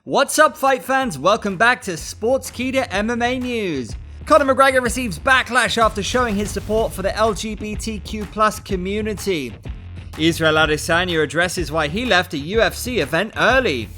What's up, fight fans? Welcome back to Sportskeeda MMA News. Conor McGregor receives backlash after showing his support for the LGBTQ+ community. Israel Adesanya addresses why he left a UFC event early.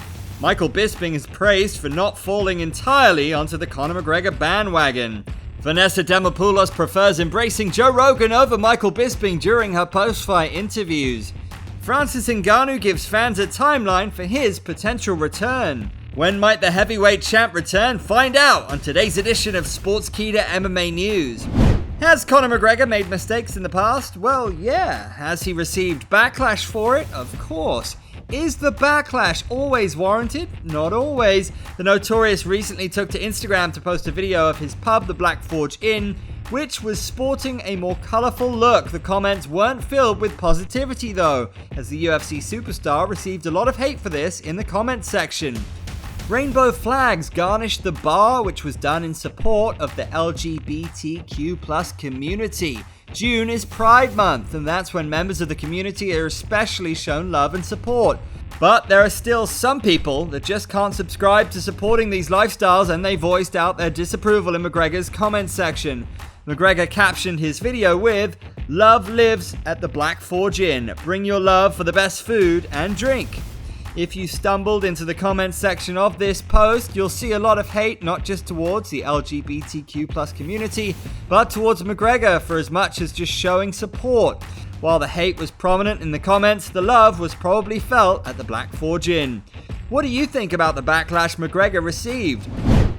Michael Bisping is praised for not falling entirely onto the Conor McGregor bandwagon. Vanessa Demopoulos prefers embracing Joe Rogan over Michael Bisping during her post-fight interviews. Francis Ngannou gives fans a timeline for his potential return. When might the heavyweight champ return? Find out on today's edition of Sportskeeda MMA News. Has Conor McGregor made mistakes in the past? Well, yeah. Has he received backlash for it? Of course. Is the backlash always warranted? Not always. The Notorious recently took to Instagram to post a video of his pub, the Black Forge Inn, which was sporting a more colourful look. The comments weren't filled with positivity though, as the UFC superstar received a lot of hate for this in the comments section. Rainbow flags garnished the bar, which was done in support of the LGBTQ+ community. June is Pride Month, and that's when members of the community are especially shown love and support. But there are still some people that just can't subscribe to supporting these lifestyles, and they voiced out their disapproval in McGregor's comment section. McGregor captioned his video with, "Love lives at the Black Forge Inn. Bring your love for the best food and drink." If you stumbled into the comments section of this post, you'll see a lot of hate, not just towards the LGBTQ+ community, but towards McGregor for as much as just showing support. While the hate was prominent in the comments, the love was probably felt at the Black Forge Inn. What do you think about the backlash McGregor received?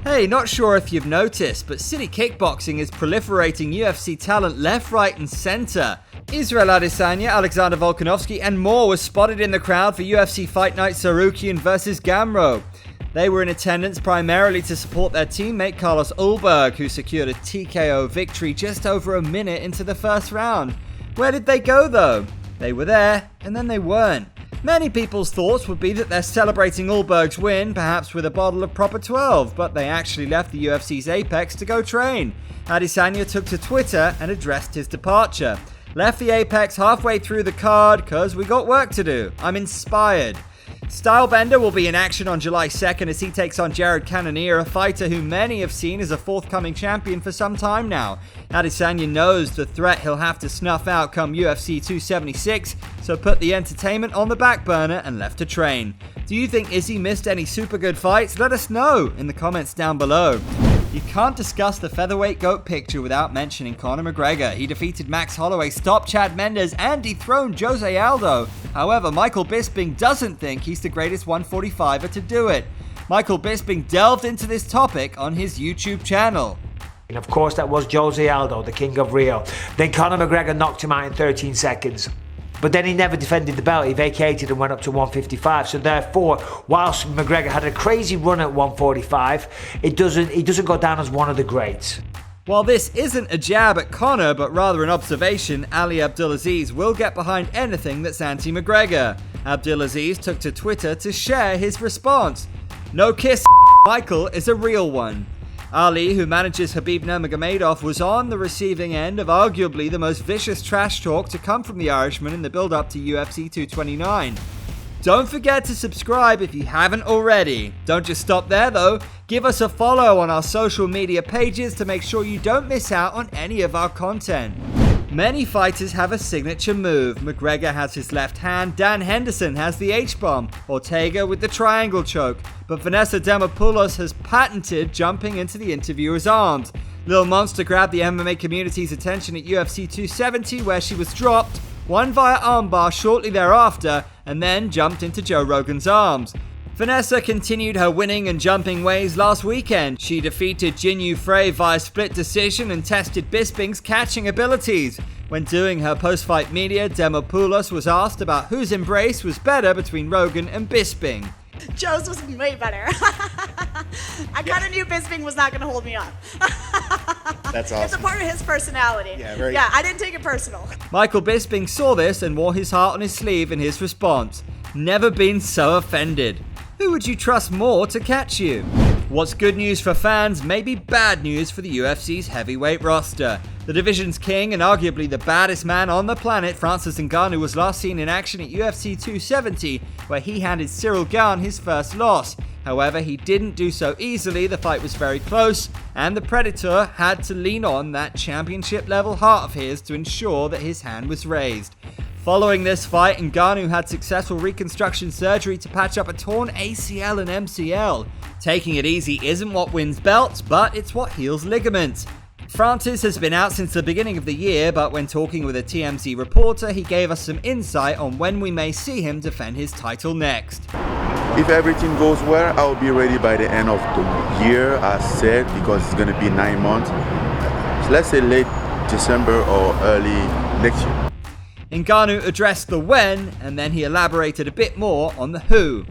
Hey, not sure if you've noticed, but City Kickboxing is proliferating UFC talent left, right, and center. Israel Adesanya, Alexander Volkanovski, and more were spotted in the crowd for UFC Fight Night Sarukian vs. Gamrot. They were in attendance primarily to support their teammate Carlos Ulberg, who secured a TKO victory just over a minute into the first round. Where did they go though? They were there, and then they weren't. Many people's thoughts would be that they're celebrating Ulberg's win, perhaps with a bottle of Proper 12, but they actually left the UFC's Apex to go train. Adesanya took to Twitter and addressed his departure. "Left the Apex halfway through the card, cause we got work to do. I'm inspired." Stylebender will be in action on July 2nd as he takes on Jared Cannonier, a fighter who many have seen as a forthcoming champion for some time now. Adesanya knows the threat he'll have to snuff out come UFC 276, so put the entertainment on the back burner and left to train. Do you think Izzy missed any super good fights? Let us know in the comments down below. You can't discuss the featherweight GOAT picture without mentioning Conor McGregor. He defeated Max Holloway, stopped Chad Mendes, and dethroned Jose Aldo. However, Michael Bisping doesn't think he's the greatest 145er to do it. Michael Bisping delved into this topic on his YouTube channel. And of course, that was Jose Aldo, the king of Rio. Then Conor McGregor knocked him out in 13 seconds. But then he never defended the belt. He vacated and went up to 155. So therefore, whilst McGregor had a crazy run at 145, he doesn't go down as one of the greats. While this isn't a jab at Conor, but rather an observation, Ali Abdulaziz will get behind anything that's anti-McGregor. Abdulaziz took to Twitter to share his response. "No kiss, Michael is a real one." Ali, who manages Khabib Nurmagomedov, was on the receiving end of arguably the most vicious trash talk to come from the Irishman in the build-up to UFC 229. Don't forget to subscribe if you haven't already. Don't just stop there though. Give us a follow on our social media pages to make sure you don't miss out on any of our content. Many fighters have a signature move. McGregor has his left hand, Dan Henderson has the H-bomb, Ortega with the triangle choke, but Vanessa Demopoulos has patented jumping into the interviewer's arms. Lil Monster grabbed the MMA community's attention at UFC 270 where she was dropped, won via armbar shortly thereafter, and then jumped into Joe Rogan's arms. Vanessa continued her winning and jumping ways last weekend. She defeated Jinyu Frey via split decision and tested Bisping's catching abilities. When doing her post-fight media, Demopoulos was asked about whose embrace was better between Rogan and Bisping. Joe's was way better. I kind of knew Bisping was not going to hold me up. That's awesome. It's a part of his personality. Yeah, I didn't take it personal. Michael Bisping saw this and wore his heart on his sleeve in his response. "Never been so offended." Who would you trust more to catch you? What's good news for fans may be bad news for the UFC's heavyweight roster. The division's king and arguably the baddest man on the planet, Francis Ngannou, was last seen in action at UFC 270, where he handed Cyril Gane his first loss. However, he didn't do so easily. The fight was very close, and the Predator had to lean on that championship-level heart of his to ensure that his hand was raised. Following this fight, Ngannou had successful reconstruction surgery to patch up a torn ACL and MCL. Taking it easy isn't what wins belts, but it's what heals ligaments. Francis has been out since the beginning of the year, but when talking with a TMZ reporter, he gave us some insight on when we may see him defend his title next. If everything goes well, I'll be ready by the end of the year, as said, because it's going to be 9 months. So let's say late December or early next year. Ngannou addressed the when, and then he elaborated a bit more on the who.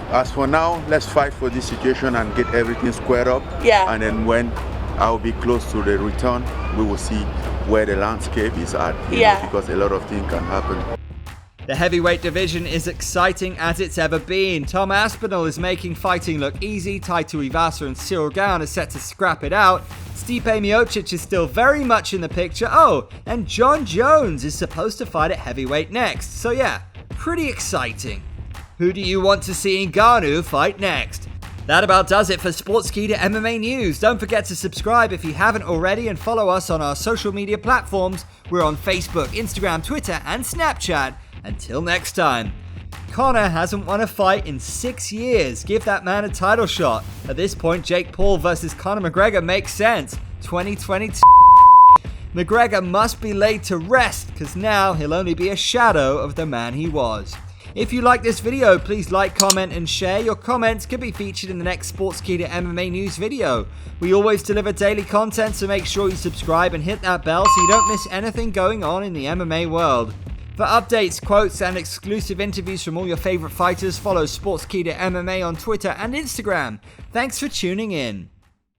As for now, let's fight for this situation and get everything squared up. Yeah. And then when I'll be close to the return, we will see where the landscape is at. You know, because a lot of things can happen. The heavyweight division is exciting as it's ever been. Tom Aspinall is making fighting look easy. Taito Ivasa and Cyril Gane are set to scrap it out. Stipe Miocic is still very much in the picture. Oh, and John Jones is supposed to fight at heavyweight next. So yeah, pretty exciting. Who do you want to see Ngannou fight next? That about does it for Sportskeeda MMA News. Don't forget to subscribe if you haven't already and follow us on our social media platforms. We're on Facebook, Instagram, Twitter, and Snapchat. Until next time. Conor hasn't won a fight in 6 years. Give that man a title shot. At this point, Jake Paul versus Conor McGregor makes sense. 2022. McGregor must be laid to rest, because now he'll only be a shadow of the man he was. If you like this video, please like, comment, and share. Your comments could be featured in the next Sportskeeda MMA News video. We always deliver daily content, so make sure you subscribe and hit that bell so you don't miss anything going on in the MMA world. For updates, quotes, and exclusive interviews from all your favorite fighters, follow Sportskeeda MMA on Twitter and Instagram. Thanks for tuning in.